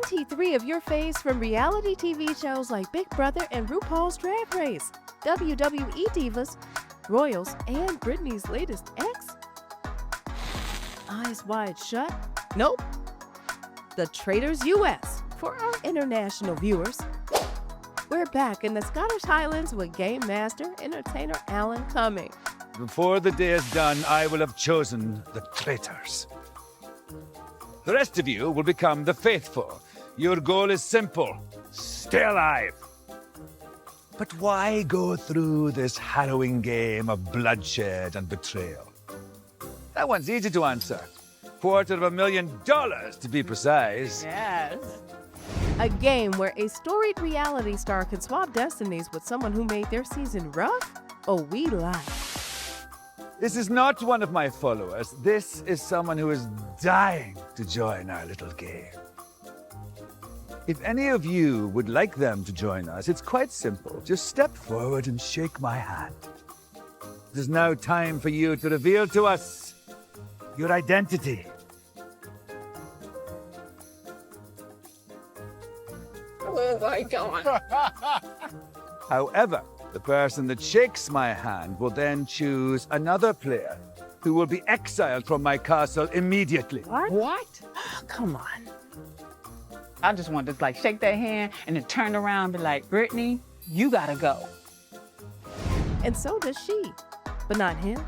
23 of your faves from reality TV shows like Big Brother and RuPaul's Drag Race, WWE Divas, Royals, and Britney's latest ex? Eyes wide shut? Nope. The Traitors US. For our international viewers, we're back in the Scottish Highlands with Game Master entertainer Alan Cumming. Before the day is done, I will have chosen the traitors. The rest of you will become the faithful. Your goal is simple: stay alive. But why go through this harrowing game of bloodshed and betrayal? That one's easy to answer. $250,000 to be precise. Yes. A game where a storied reality star can swap destinies with someone who made their season rough? Oh, we lie. This is not one of my followers. This is someone who is dying to join our little game. If any of you would like them to join us, it's quite simple. Just step forward and shake my hand. It is now time for you to reveal to us your identity. Oh my God. However, the person that shakes my hand will then choose another player who will be exiled from my castle immediately. What? Come on. I just wanted to shake that hand and then turn around and be like, Brittany, you gotta go. And so does she, but not him.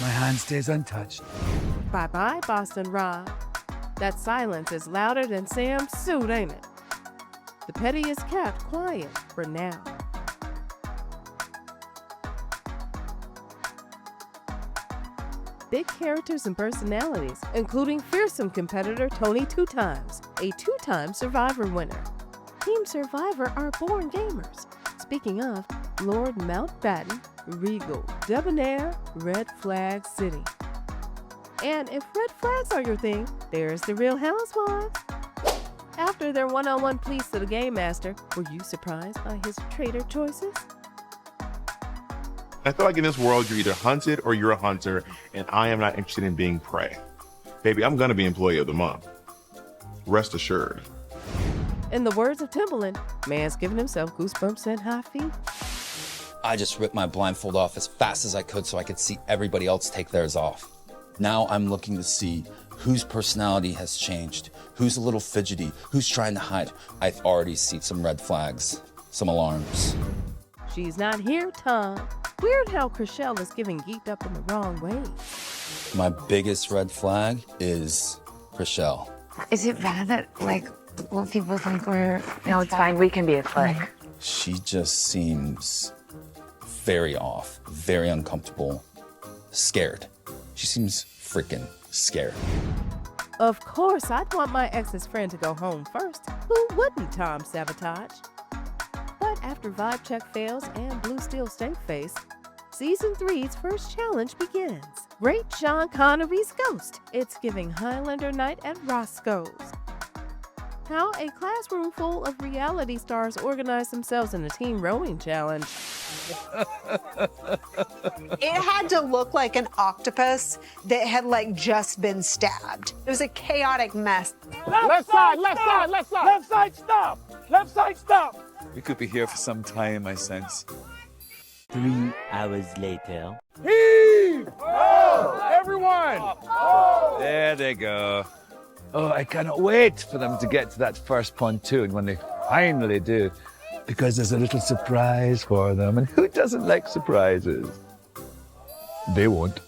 My hand stays untouched. Bye-bye, Boston Rob. That silence is louder than Sam's suit, ain't it? The petty is kept quiet for now. Big characters and personalities, including fearsome competitor Tony 2 times, a 2-time Survivor winner. Team Survivor are born gamers. Speaking of, Lord Mountbatten, Regal, Debonair, Red Flag City. And if red flags are your thing, there's the Real Housewives. After their one-on-one pleas to the Game Master, were you surprised by his traitor choices? I feel like in this world, you're either hunted or you're a hunter, and I am not interested in being prey. Baby, I'm gonna be Employee of the Month. Rest assured. In the words of Timbaland, man's giving himself goosebumps and high feet. I just ripped my blindfold off as fast as I could so I could see everybody else take theirs off. Now I'm looking to see whose personality has changed, who's a little fidgety, who's trying to hide. I've already seen some red flags, some alarms. She's not here, Tom. Weird how Chriselle is giving geeked up in the wrong way. My biggest red flag is Chriselle. Is it bad that, when people think we're... No, it's fine. We can be a clique. She just seems very off, very uncomfortable, scared. She seems freaking scared. Of course, I'd want my ex's friend to go home first. Who wouldn't, Tom Sabotage? But after Vibe Check fails and Blue Steel Stank Face, Season 3's first challenge begins. Great Sean Connery's Ghost. It's giving Highlander Night at Roscoe's. How a classroom full of reality stars organize themselves in a team rowing challenge. It had to look like an octopus that had just been stabbed. It was a chaotic mess. Left side, left side, left side. Left side, stop. Left side, stop. We could be here for some time, I sense. 3 hours later. Heave! Oh! Everyone! Oh! There they go. Oh, I cannot wait for them to get to that first pontoon when they finally do, because there's a little surprise for them. And who doesn't like surprises? They won't.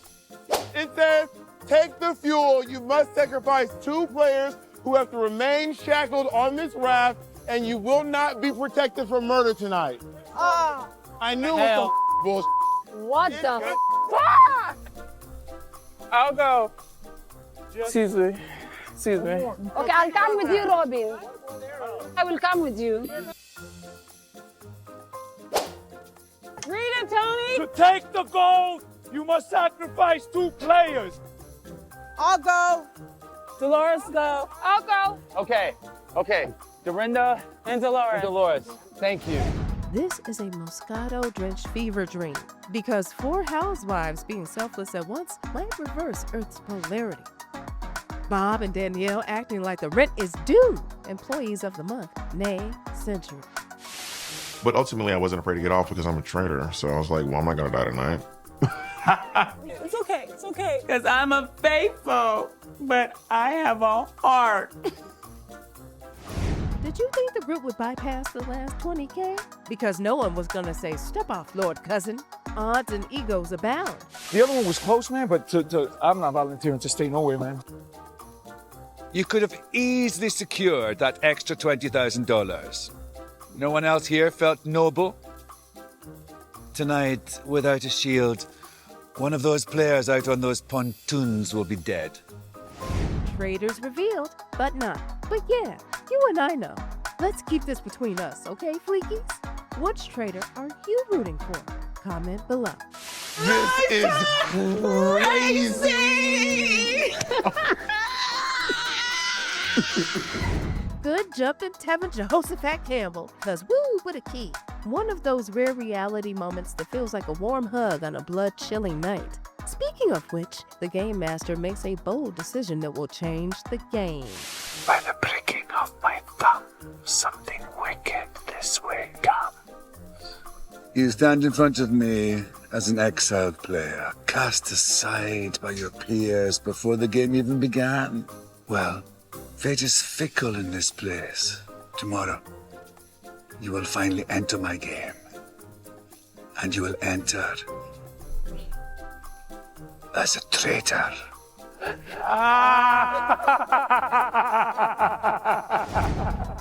It says, take the fuel. You must sacrifice 2 players who have to remain shackled on this raft, and you will not be protected from murder tonight. Oh. I knew it was some bullshit. What the fuck? I'll go. Excuse me. Okay, I'll come with you, Robin. I will come with you. Read it, Tony. To take the gold, you must sacrifice 2 players. I'll go. Dolores, go. I'll go. Okay. Dorinda And Dolores. Dolores. Thank you. This is a Moscato-drenched fever dream, because 4 housewives being selfless at once might reverse Earth's polarity. Bob and Danielle acting like the rent is due. Employees of the month, nay, century. But ultimately, I wasn't afraid to get off because I'm a traitor. So I was like, well, I'm not going to die tonight. It's okay, because I'm a faithful, but I have a heart. Did you think the group would bypass the last 20K? Because no one was gonna say, step off, Lord Cousin. Odds and egos abound. The other one was close, man, but I'm not volunteering to stay nowhere, man. You could have easily secured that extra $20,000. No one else here felt noble? Tonight, without a shield, one of those players out on those pontoons will be dead. Traitors revealed, but not. But yeah, you and I know. Let's keep this between us, okay, Phleekies? Which traitor are you rooting for? Comment below. This is crazy! Good jumping, Tevin Jehoshaphat Campbell, cause woo, what a key. One of those rare reality moments that feels like a warm hug on a blood-chilling night. Speaking of which, the Game Master makes a bold decision that will change the game. By the pricking of my thumb, something wicked this way comes. You stand in front of me as an exiled player, cast aside by your peers before the game even began. Well, fate is fickle in this place. Tomorrow, you will finally enter my game. And you will enter as a traitor.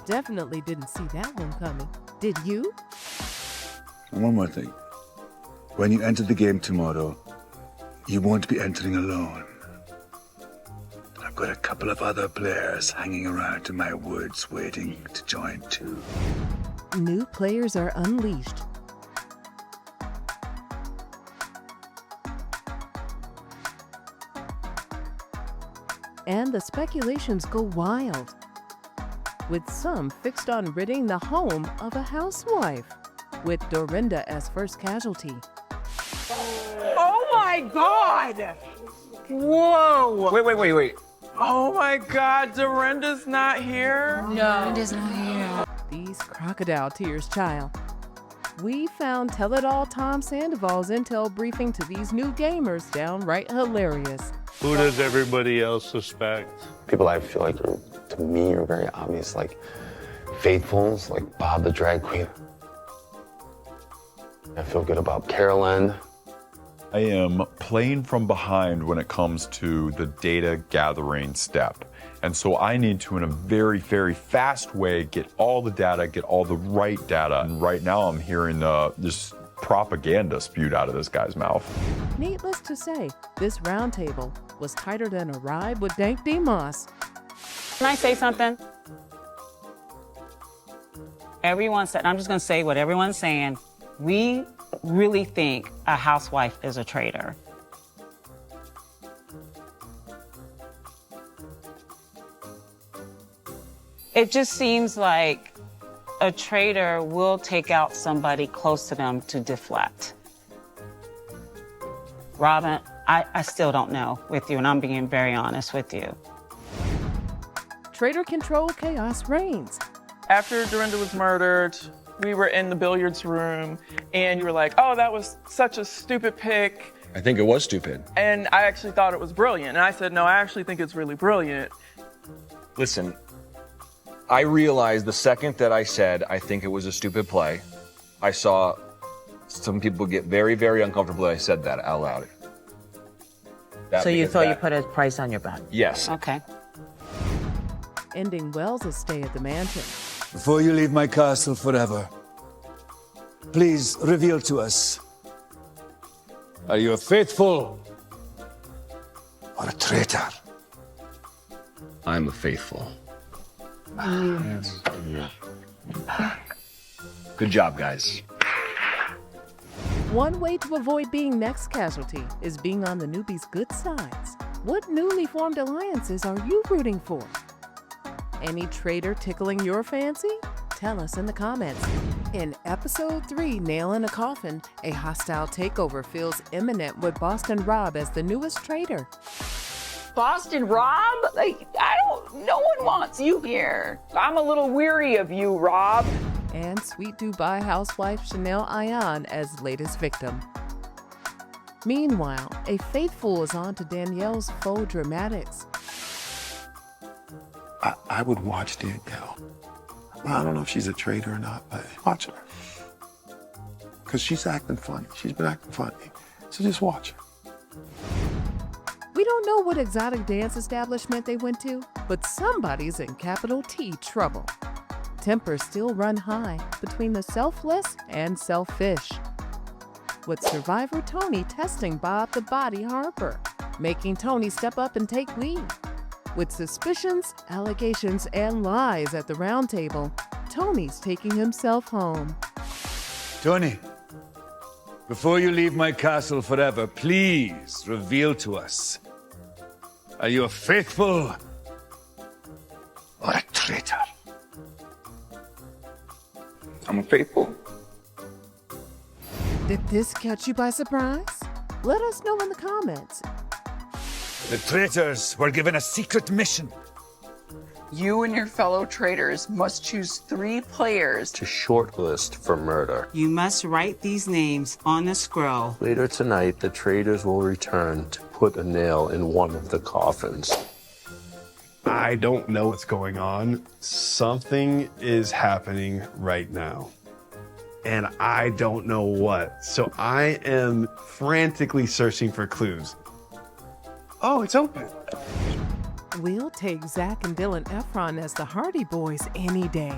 Definitely didn't see that one coming. Did you? And one more thing. When you enter the game tomorrow, you won't be entering alone. I've got a couple of other players hanging around in my woods waiting to join too. New players are unleashed. And the speculations go wild, with some fixed on ridding the home of a housewife, with Dorinda as first casualty. Oh my God! Whoa! Wait. Oh my God, Dorinda's not here? No, it is not here. These crocodile tears, child. We found Tell-It-All Tom Sandoval's intel briefing to these new gamers downright hilarious. Who does everybody else suspect? People I feel like are, to me, are very obvious, like faithfuls, like Bob the drag queen. I feel good about Carolyn. I am playing from behind when it comes to the data gathering step. And so I need to, in a very, very fast way, get all the data, get all the right data. And right now I'm hearing this propaganda spewed out of this guy's mouth. Needless to say, this roundtable was tighter than a ride with Dank D. Moss. Can I say something? Everyone said, I'm just gonna say what everyone's saying. We really think a housewife is a traitor. It just seems like a traitor will take out somebody close to them to deflect. Robin, I still don't know with you, and I'm being very honest with you. Traitor control chaos reigns. After Dorinda was murdered, we were in the billiards room, and you were like, oh, that was such a stupid pick. I think it was stupid. And I actually thought it was brilliant. And I said, no, I actually think it's really brilliant. Listen, I realized the second that I said I think it was a stupid play, I saw some people get very, very uncomfortable that I said that out loud. So you thought you put a price on your back? Yes. Okay. Ending Wells' stay at the mansion. Before you leave my castle forever, please reveal to us, are you a faithful or a traitor? I'm a faithful. Yes. Good job, guys. One way to avoid being next casualty is being on the newbies' good sides. What newly formed alliances are you rooting for? Any traitor tickling your fancy? Tell us in the comments. In episode 3, Nail in a Coffin, a hostile takeover feels imminent with Boston Rob as the newest traitor. Boston Rob? Like, no one wants you here. I'm a little weary of you, Rob. And sweet Dubai housewife Chanel Ayan as latest victim. Meanwhile, a faithful is on to Danielle's faux dramatics. I would watch Danielle. I don't know if she's a traitor or not, but watch her. Because she's acting funny. She's been acting funny. So just watch her. We don't know what exotic dance establishment they went to, but somebody's in capital T trouble. Tempers still run high between the selfless and selfish. With survivor Tony testing Bob the Body Harper, making Tony step up and take lead. With suspicions, allegations, and lies at the round table, Tony's taking himself home. Tony, before you leave my castle forever, please reveal to us. Are you a faithful or a traitor? I'm a faithful. Did this catch you by surprise? Let us know in the comments. The traitors were given a secret mission. You and your fellow traitors must choose 3 players To shortlist for murder. You must write these names on a scroll. Later tonight, the traitors will return to put a nail in one of the coffins. I don't know what's going on. Something is happening right now. And I don't know what. So I am frantically searching for clues. Oh, it's open. We'll take Zach and Dylan Efron as the Hardy Boys any day.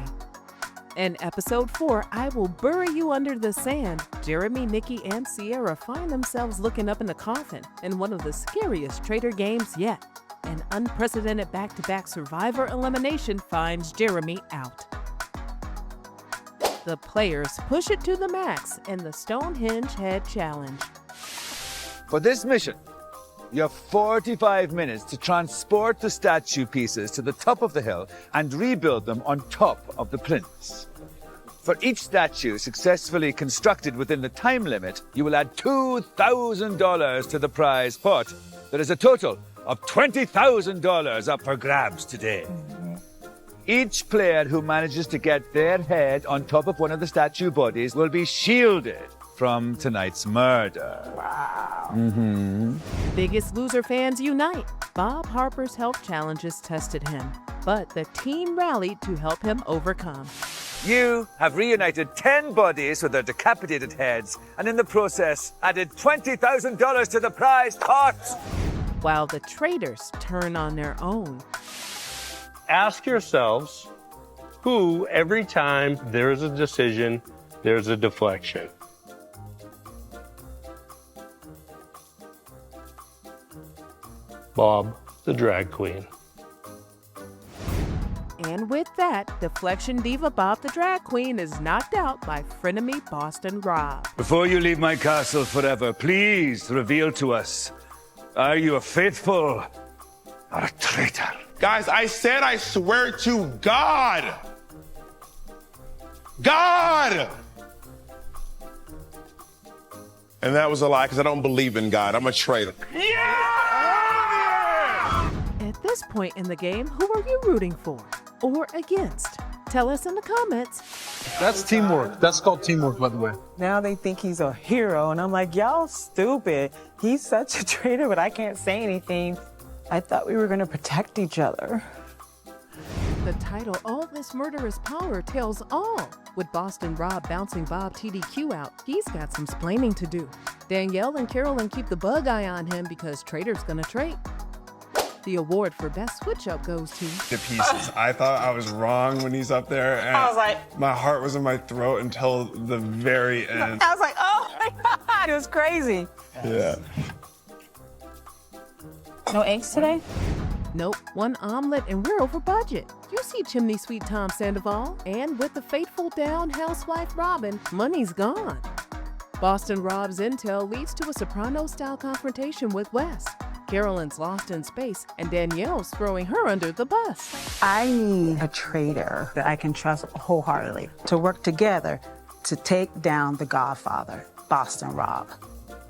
In episode 4, I Will Bury You Under the Sand, Jeremy, Nikki, and Sierra find themselves looking up in a coffin in one of the scariest traitor games yet. An unprecedented back-to-back survivor elimination finds Jeremy out. The players push it to the max in the Stonehenge Head Challenge. For this mission, you have 45 minutes to transport the statue pieces to the top of the hill and rebuild them on top of the plinths. For each statue successfully constructed within the time limit, you will add $2,000 to the prize pot. There is a total of $20,000 up for grabs today. Each player who manages to get their head on top of one of the statue bodies will be shielded from tonight's murder. Wow. Biggest Loser fans unite. Bob Harper's health challenges tested him, but the team rallied to help him overcome. You have reunited 10 bodies with their decapitated heads, and in the process, added $20,000 to the prize pot. While the traitors turn on their own. Ask yourselves who, every time there is a decision, there's a deflection. Bob, the drag queen. And with that, deflection diva Bob the drag queen is knocked out by frenemy Boston Rob. Before you leave my castle forever, please reveal to us, are you a faithful or a traitor? Guys, I said I swear to God. God! And that was a lie because I don't believe in God. I'm a traitor. At this point in the game, who are you rooting for or against? Tell us in the comments. That's teamwork. That's called teamwork, by the way. Now they think he's a hero, and I'm like, y'all stupid. He's such a traitor, but I can't say anything. I thought we were gonna protect each other. The title, All This Murderous Power, tells all. With Boston Rob bouncing Bob TDQ out, he's got some splaining to do. Danielle and Carolyn keep the bug eye on him because Traitor's gonna trait. The award for best switch up goes to The pieces. I thought I was wrong when he's up there, and I was like, my heart was in my throat until the very end. I was like, oh my God, it was crazy. Yeah. No eggs today? Nope, one omelet and we're over budget. You see Chimney Sweet Tom Sandoval, and with the faithful down housewife Robin, money's gone. Boston Rob's intel leads to a Soprano-style confrontation with Wes. Carolyn's lost in space, and Danielle's throwing her under the bus. I need a traitor that I can trust wholeheartedly to work together to take down the Godfather, Boston Rob.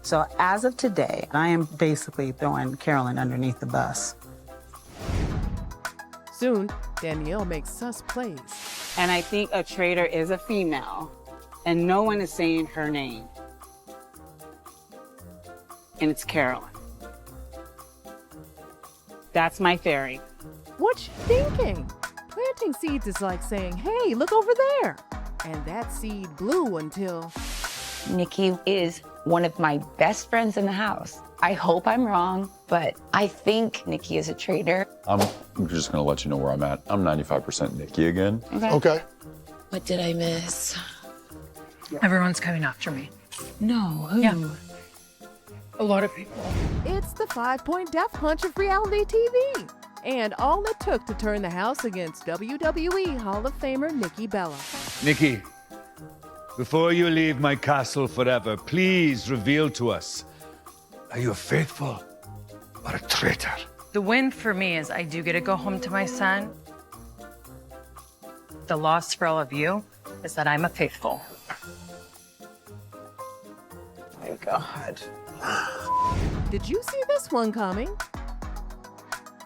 So as of today, I am basically throwing Carolyn underneath the bus. Soon, Danielle makes sus plays. And I think a traitor is a female, and no one is saying her name. And it's Carolyn. That's my theory. What you thinking? Planting seeds is like saying, hey, look over there. And that seed blew until... Nikki is one of my best friends in the house. I hope I'm wrong, but I think Nikki is a traitor. I'm just gonna let you know where I'm at. I'm 95% Nikki again. Okay. What did I miss? Everyone's coming after me. No, who? Yeah. A lot of people. It's the 5-point death punch of reality TV. And all it took to turn the house against WWE Hall of Famer Nikki Bella. Nikki, before you leave my castle forever, please reveal to us, are you a faithful or a traitor? The win for me is I do get to go home to my son. The loss for all of you is that I'm a faithful. My God. Did you see this one coming?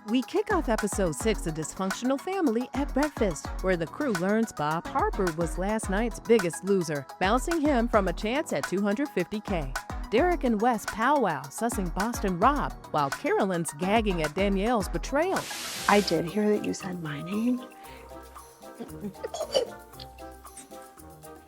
We kick off episode 6 of Dysfunctional Family at breakfast, where the crew learns Bob Harper was last night's biggest loser, bouncing him from a chance at $250K. Derek and Wes powwow, sussing Boston Rob, while Carolyn's gagging at Danielle's betrayal. I did hear that you said my name.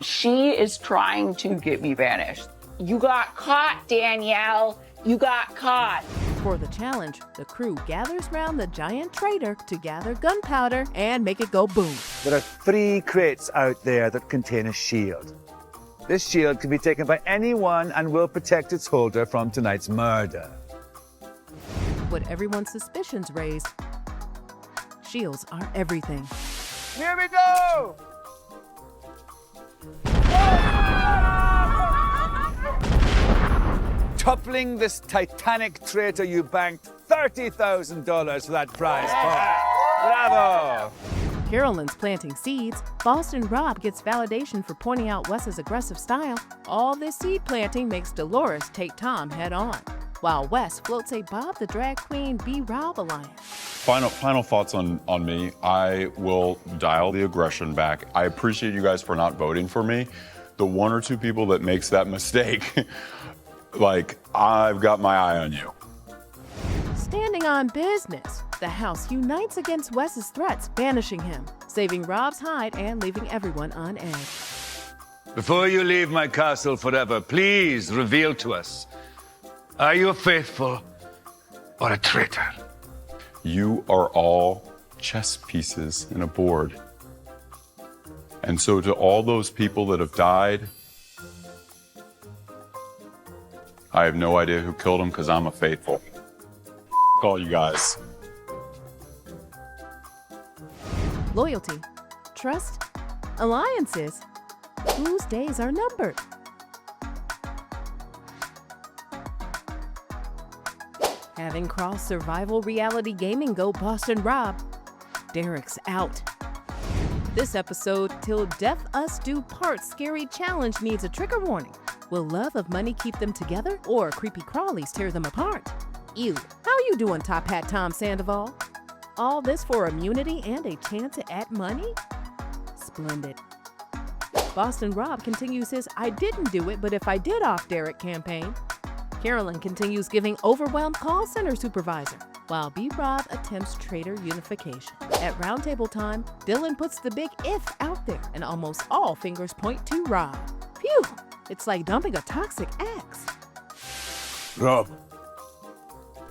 She is trying to get me banished. You got caught, Danielle. You got caught. For the challenge, the crew gathers round the giant traitor to gather gunpowder and make it go boom. There are 3 crates out there that contain a shield. This shield can be taken by anyone and will protect its holder from tonight's murder. With everyone's suspicions raised, shields are everything. Here we go! Toppling this titanic traitor, you banked $30,000 for that prize pot. Bravo! Carolyn's planting seeds, Boston Rob gets validation for pointing out Wes's aggressive style. All this seed planting makes Dolores take Tom head on, while Wes floats a Bob the Drag Queen B-Rob alliance. Final thoughts on me. I will dial the aggression back. I appreciate you guys for not voting for me. The 1 or 2 people that makes that mistake, like, I've got my eye on you. Standing on business, the house unites against Wes's threats, banishing him, saving Rob's hide and leaving everyone on edge. Before you leave my castle forever, please reveal to us, are you a faithful or a traitor? You are all chess pieces in a board. And so to all those people that have died, I have no idea who killed them because I'm a faithful. All you guys. Loyalty, trust, alliances, whose days are numbered? Having crossed survival reality gaming goat Boston Rob, Derek's out. This episode, Till Death Us Do Part Scary Challenge needs a trigger warning. Will love of money keep them together, or creepy crawlies tear them apart? Ew, how you doing, Top Hat Tom Sandoval? All this for immunity and a chance at money? Splendid. Boston Rob continues his I didn't do it, but if I did off Derek campaign. Carolyn continues giving overwhelmed call center supervisor, while B-Rob attempts traitor unification. At roundtable time, Dylan puts the big if out there, and almost all fingers point to Rob. Phew, it's like dumping a toxic ex. Rob,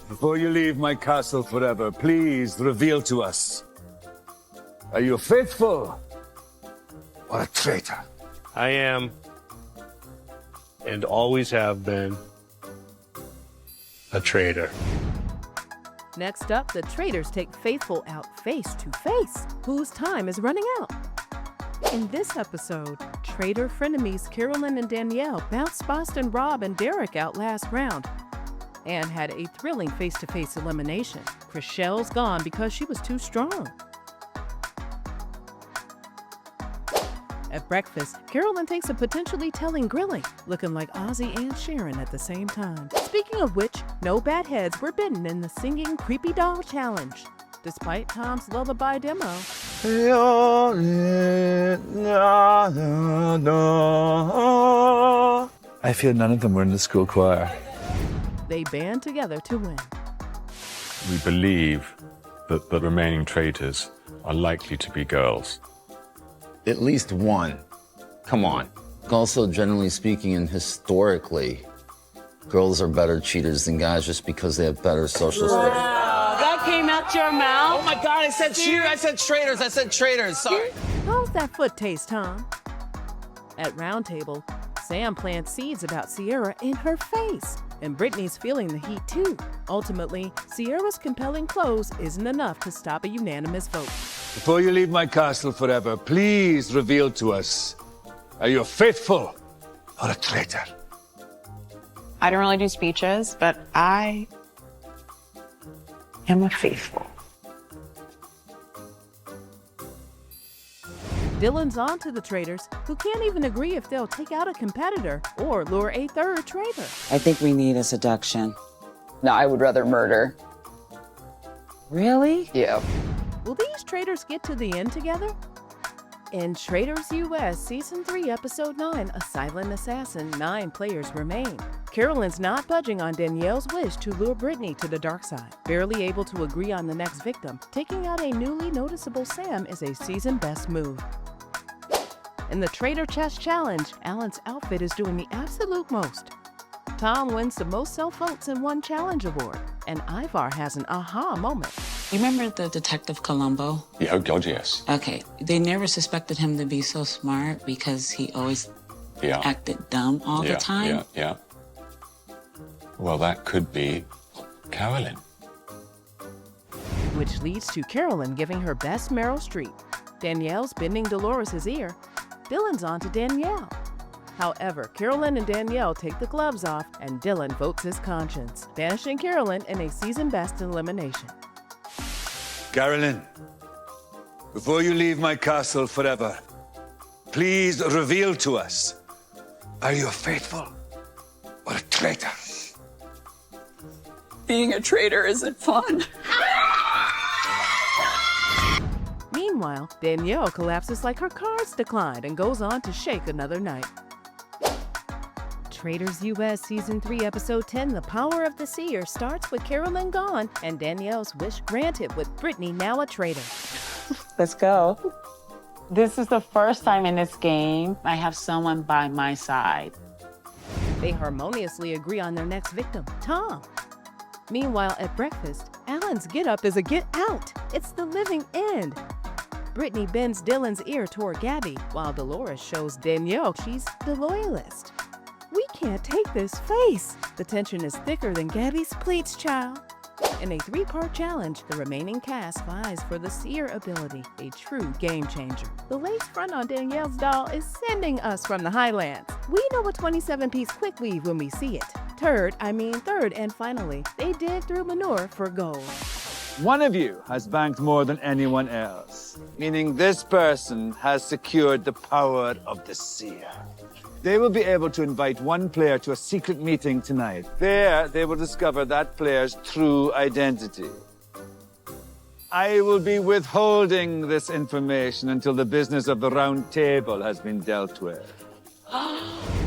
before you leave my castle forever, please reveal to us, are you faithful or a traitor? I am, and always have been, a traitor. Next up, the traitors take Faithful out face to face, whose time is running out. In this episode, traitor frenemies Carolyn and Danielle bounced Boston Rob and Derek out last round, and had a thrilling face-to-face elimination. Chrishelle's gone because she was too strong. At breakfast, Carolyn takes a potentially telling grilling, looking like Ozzy and Sharon at the same time. Speaking of which, no bad heads were bitten in the singing Creepy Doll Challenge. Despite Tom's lullaby demo, I feel none of them were in the school choir. they band together to win. We believe that the remaining traitors are likely to be girls. At least one. Come on. Also, generally speaking and historically, girls are better cheaters than guys just because they have better social skills. That came out your mouth. Oh my God, I said Seer, I said traitors, sorry. How's that foot taste, Tom? At Roundtable, Sam plants seeds about Sierra in her face, and Brittany's feeling the heat too. Ultimately, Sierra's compelling clothes isn't enough to stop a unanimous vote. Before you leave my castle forever, please reveal to us, are you a faithful or a traitor? I don't really do speeches, but I am a faithful. Dylan's on to the traitors, who can't even agree if they'll take out a competitor or lure a third traitor. I think we need a seduction. No, I would rather murder. Really? Yeah. Will these traitors get to the end together? In Traitors US Season 3, Episode 9, A Silent Assassin, 9 players remain. Carolyn's not budging on Danielle's wish to lure Brittany to the dark side. Barely able to agree on the next victim, taking out a newly noticeable Sam is a season best move. In the Traitor Chest Challenge, Alan's outfit is doing the absolute most. Tom wins the most self-votes in one challenge award, and Ivar has an aha moment. You remember the detective Colombo? Yeah, oh God, yes. Okay, they never suspected him to be so smart because he always acted dumb all the time. Yeah. Well, that could be Carolyn. Which leads to Carolyn giving her best Meryl Streep. Danielle's bending Dolores' ear. Dylan's on to Danielle. However, Carolyn and Danielle take the gloves off, and Dylan votes his conscience, banishing Carolyn in a season best elimination. Carolyn, before you leave my castle forever, please reveal to us, are you a faithful or a traitor? Being a traitor isn't fun. Meanwhile, Danielle collapses like her cards declined and goes on to shake another night. Traitors US Season 3, Episode 10, The Power of the Seer starts with Carolyn gone and Danielle's wish granted with Brittany now a traitor. Let's go. This is the first time in this game I have someone by my side. They harmoniously agree on their next victim, Tom. Meanwhile, at breakfast, Alan's get-up is a get-out. It's the living end. Brittany bends Dylan's ear toward Gabby, while Dolores shows Danielle she's the loyalist. We can't take this face. The tension is thicker than Gabby's pleats, child. In a 3-part challenge, the remaining cast vies for the Seer ability, a true game changer. The lace front on Danielle's doll is sending us from the Highlands. We know a 27-piece quick weave when we see it. Third, and finally, they dig through manure for gold. One of you has banked more than anyone else, meaning this person has secured the power of the Seer. They will be able to invite one player to a secret meeting tonight. There, they will discover that player's true identity. I will be withholding this information until the business of the round table has been dealt with.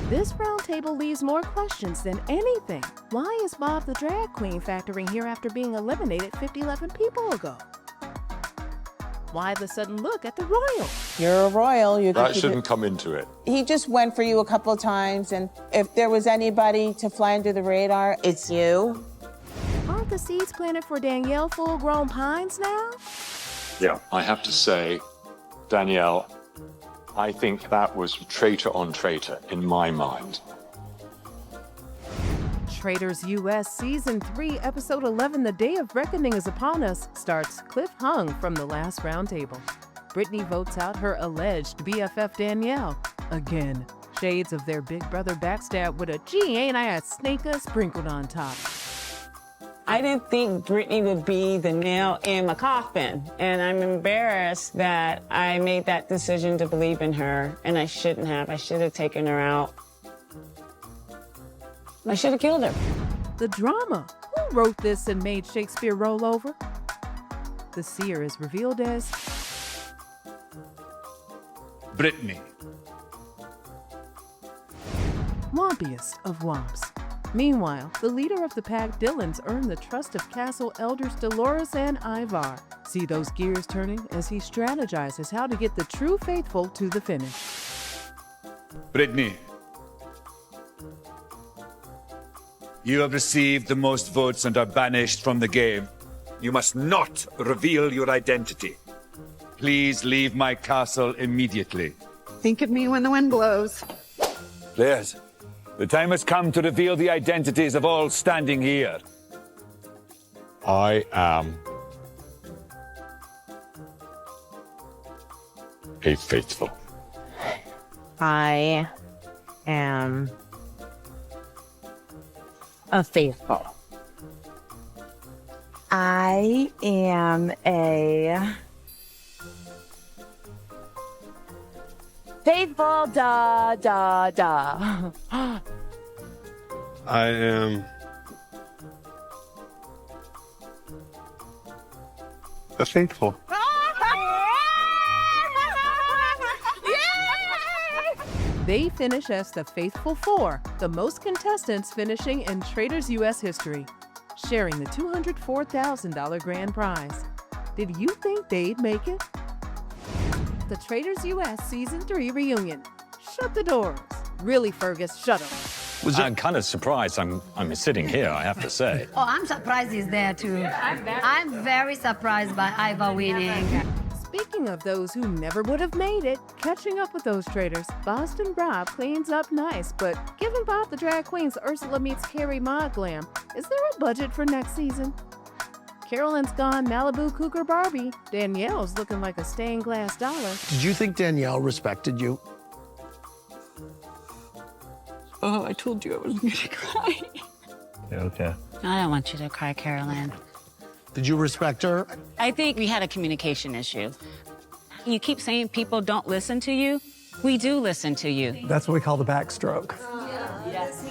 This round table leaves more questions than anything. Why is Bob the drag queen factoring here after being eliminated 11 people ago? Why the sudden look at the royal? You're a royal. You That shouldn't come into it. He just went for you a couple of times, and if there was anybody to fly under the radar, it's you. Aren't the seeds planted for Danielle full-grown pines now? Yeah. I have to say, Danielle, I think that was traitor on traitor in my mind. Traitors US Season 3, Episode 11, The Day of Reckoning is Upon Us, starts cliff hung from the last roundtable. Brittany votes out her alleged BFF Danielle. Again, shades of their big brother backstab with a gee ain't I a snake sprinkled on top. I didn't think Brittany would be the nail in my coffin. And I'm embarrassed that I made that decision to believe in her. And I shouldn't have. I should have taken her out. I should have killed her. The drama. Who wrote this and made Shakespeare roll over? The Seer is revealed as Brittany. Wompiest of Womps. Meanwhile, the leader of the pack, Dylan's, earned the trust of Castle Elders Dolores and Ivar. See those gears turning as he strategizes how to get the true faithful to the finish. Brittany. You have received the most votes and are banished from the game. You must not reveal your identity. Please leave my castle immediately. Think of me when the wind blows. Players, the time has come to reveal the identities of all standing here. I am a faithful. I am a faithful. I am a faithful, da, da, da. I am a faithful. They finish as the Faithful Four, the most contestants finishing in Traitors US history, sharing the $204,000 grand prize. Did you think they'd make it? The Traitors US Season 3 reunion. Shut the doors. Really, Fergus, shut them. I'm kind of surprised I'm sitting here, I have to say. Oh, I'm surprised he's there too. I'm very surprised by Ivar winning. Speaking of those who never would have made it, catching up with those traitors, Boston Rob cleans up nice, but given Bob the Drag Queen's Ursula meets Carrie Mod glam, is there a budget for next season? Carolyn's gone Malibu Cougar Barbie. Danielle's looking like a stained glass dollar. Did you think Danielle respected you? Oh, I told you I wasn't gonna cry. Okay. I don't want you to cry, Carolyn. Did you respect her? I think we had a communication issue. You keep saying people don't listen to you. We do listen to you. That's what we call the backstroke. Yes.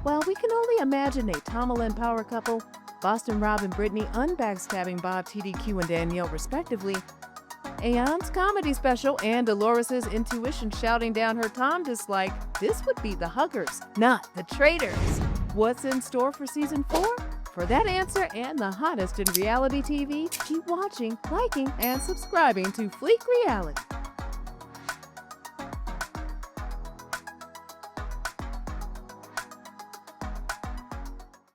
While we can only imagine a Tomalin power couple, Boston Rob and Brittany unbackstabbing Bob, TDQ, and Danielle respectively, Aeon's comedy special, and Dolores' intuition shouting down her Tom dislike, this would be the Huggers, not the Traitors. What's in store for Season 4? For that answer and the hottest in reality TV, keep watching, liking, and subscribing to Phleek Reality.